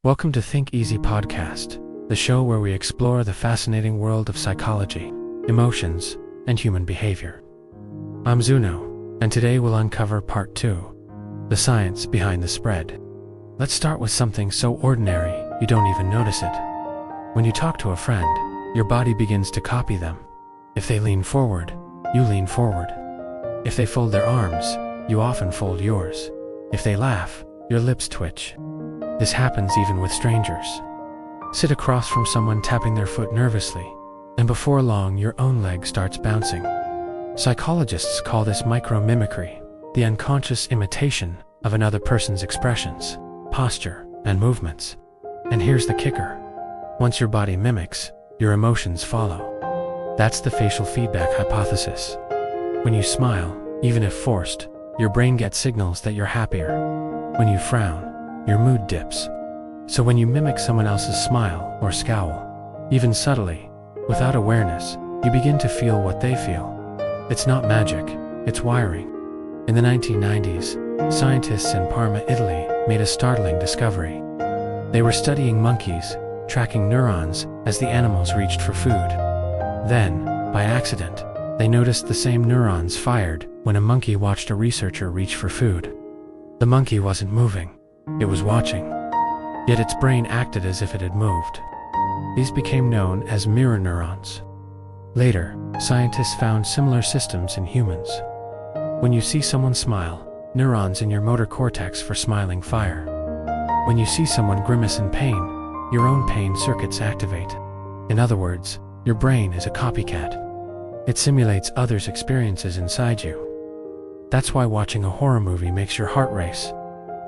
Welcome to Think Easy Podcast, the show where we explore the fascinating world of psychology, emotions, and human behavior. I'm Zuno, and today we'll uncover Part 2, the science behind the spread. Let's start with something so ordinary you don't even notice it. When you talk to a friend, your body begins to copy them. If they lean forward, you lean forward. If they fold their arms, you often fold yours. If they laugh, your lips twitch. This happens even with strangers. Sit across from someone tapping their foot nervously, and before long your own leg starts bouncing. Psychologists call this micromimicry, the unconscious imitation of another person's expressions, posture, and movements. And here's the kicker. Once your body mimics, your emotions follow. That's the facial feedback hypothesis. When you smile, even if forced, your brain gets signals that you're happier. When you frown, your mood dips. So when you mimic someone else's smile or scowl, even subtly, without awareness, you begin to feel what they feel. It's not magic, it's wiring. In the 1990s, scientists in Parma, Italy, made a startling discovery. They were studying monkeys, tracking neurons as the animals reached for food. Then, by accident, they noticed the same neurons fired when a monkey watched a researcher reach for food. The monkey wasn't moving. It was watching, yet its brain acted as if it had moved. These became known as mirror neurons. Later, scientists found similar systems in humans. When you see someone smile, neurons in your motor cortex for smiling fire. When you see someone grimace in pain, your own pain circuits activate. In other words, your brain is a copycat. It simulates others' experiences inside you. That's why watching a horror movie makes your heart race.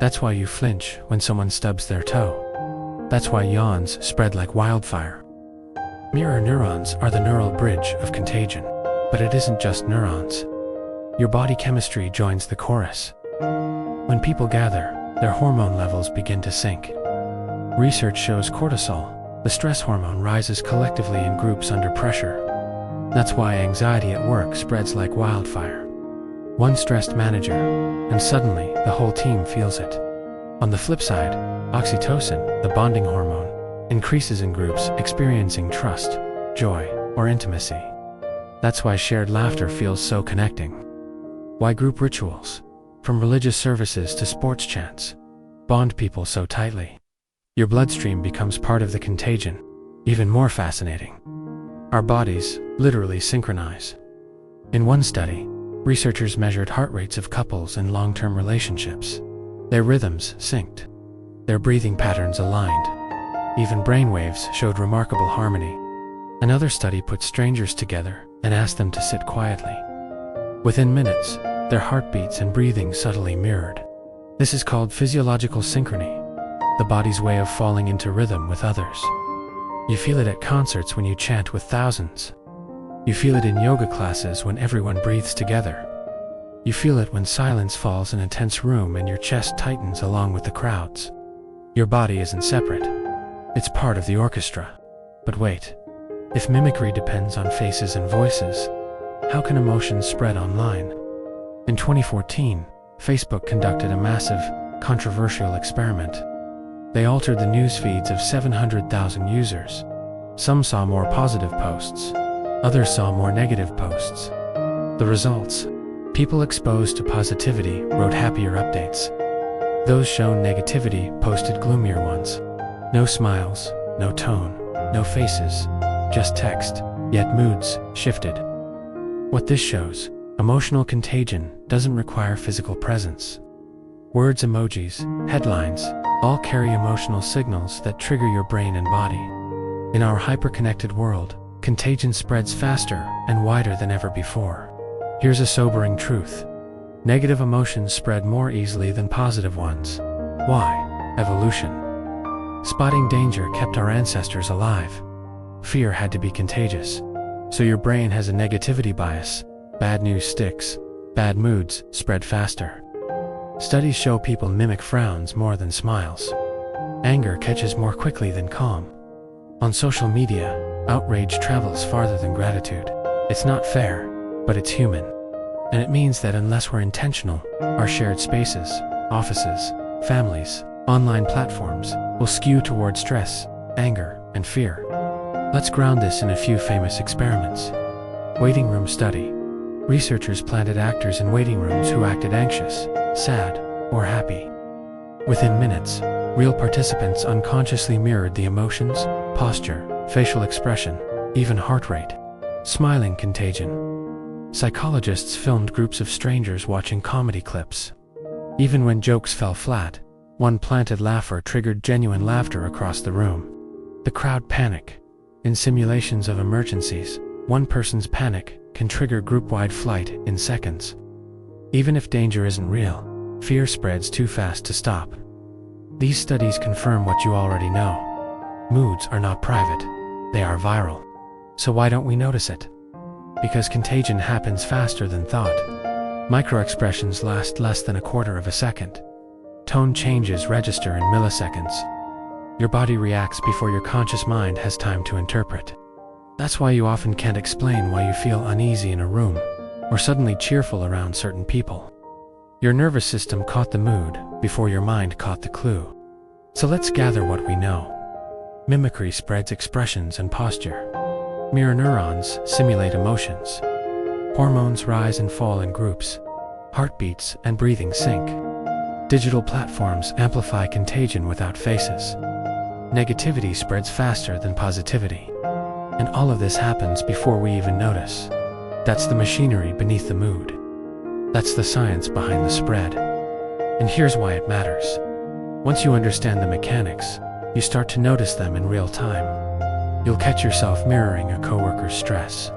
That's why you flinch when someone stubs their toe. That's why yawns spread like wildfire. Mirror neurons are the neural bridge of contagion. But it isn't just neurons. Your body chemistry joins the chorus. When people gather, their hormone levels begin to sync. Research shows cortisol, the stress hormone, rises collectively in groups under pressure. That's why anxiety at work spreads like wildfire. One stressed manager, and suddenly the whole team feels it. On the flip side, oxytocin, the bonding hormone, increases in groups experiencing trust, joy, or intimacy. That's why shared laughter feels so connecting. Why group rituals, from religious services to sports chants, bond people so tightly. Your bloodstream becomes part of the contagion. Even more fascinating, our bodies literally synchronize. In one study, researchers measured heart rates of couples in long-term relationships. Their rhythms synced. Their breathing patterns aligned. Even brainwaves showed remarkable harmony. Another study put strangers together and asked them to sit quietly. Within minutes, their heartbeats and breathing subtly mirrored. This is called physiological synchrony, the body's way of falling into rhythm with others. You feel it at concerts when you chant with thousands. You feel it in yoga classes when everyone breathes together. You feel it when silence falls in a tense room and your chest tightens along with the crowds. Your body isn't separate. It's part of the orchestra. But wait, if mimicry depends on faces and voices, how can emotions spread online? In 2014, Facebook conducted a massive, controversial experiment. They altered the news feeds of 700,000 users. Some saw more positive posts. Others saw more negative posts. The results: people exposed to positivity wrote happier updates. Those shown negativity posted gloomier ones. No smiles, no tone, no faces, just text, yet moods shifted. What this shows: emotional contagion doesn't require physical presence. Words, emojis, headlines, all carry emotional signals that trigger your brain and body. In our hyper-connected world, contagion spreads faster and wider than ever before. Here's a sobering truth. Negative emotions spread more easily than positive ones. Why? Evolution. Spotting danger kept our ancestors alive. Fear had to be contagious. So your brain has a negativity bias. Bad news sticks. Bad moods spread faster. Studies show people mimic frowns more than smiles. Anger catches more quickly than calm. On social media, outrage travels farther than gratitude. It's not fair, but it's human. And it means that unless we're intentional, our shared spaces, offices, families, online platforms, will skew toward stress, anger, and fear. Let's ground this in a few famous experiments. Waiting room study. Researchers planted actors in waiting rooms who acted anxious, sad, or happy. Within minutes, real participants unconsciously mirrored the emotions, posture, facial expression, even heart rate. Smiling contagion. Psychologists filmed groups of strangers watching comedy clips. Even when jokes fell flat, one planted laugher triggered genuine laughter across the room. The crowd panic. In simulations of emergencies, one person's panic can trigger group-wide flight in seconds. Even if danger isn't real, fear spreads too fast to stop. These studies confirm what you already know. Moods are not private, they are viral. So why don't we notice it? Because contagion happens faster than thought. Microexpressions last less than a quarter of a second. Tone changes register in milliseconds. Your body reacts before your conscious mind has time to interpret. That's why you often can't explain why you feel uneasy in a room, or suddenly cheerful around certain people. Your nervous system caught the mood before your mind caught the clue. So let's gather what we know. Mimicry spreads expressions and posture. Mirror neurons simulate emotions. Hormones rise and fall in groups. Heartbeats and breathing sync. Digital platforms amplify contagion without faces. Negativity spreads faster than positivity. And all of this happens before we even notice. That's the machinery beneath the mood. That's the science behind the spread. And here's why it matters. Once you understand the mechanics, you start to notice them in real time. You'll catch yourself mirroring a coworker's stress.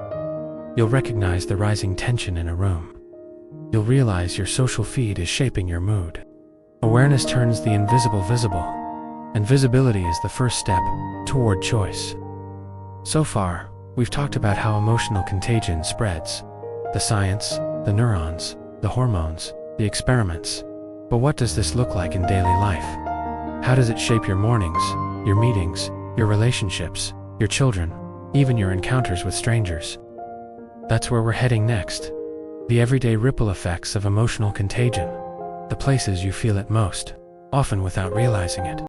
You'll recognize the rising tension in a room. You'll realize your social feed is shaping your mood. Awareness turns the invisible visible, and visibility is the first step toward choice. So far, we've talked about how emotional contagion spreads. The science, the neurons, the hormones, the experiments. But what does this look like in daily life? How does it shape your mornings, your meetings, your relationships, your children, even your encounters with strangers? That's where we're heading next. The everyday ripple effects of emotional contagion. The places you feel it most, often without realizing it.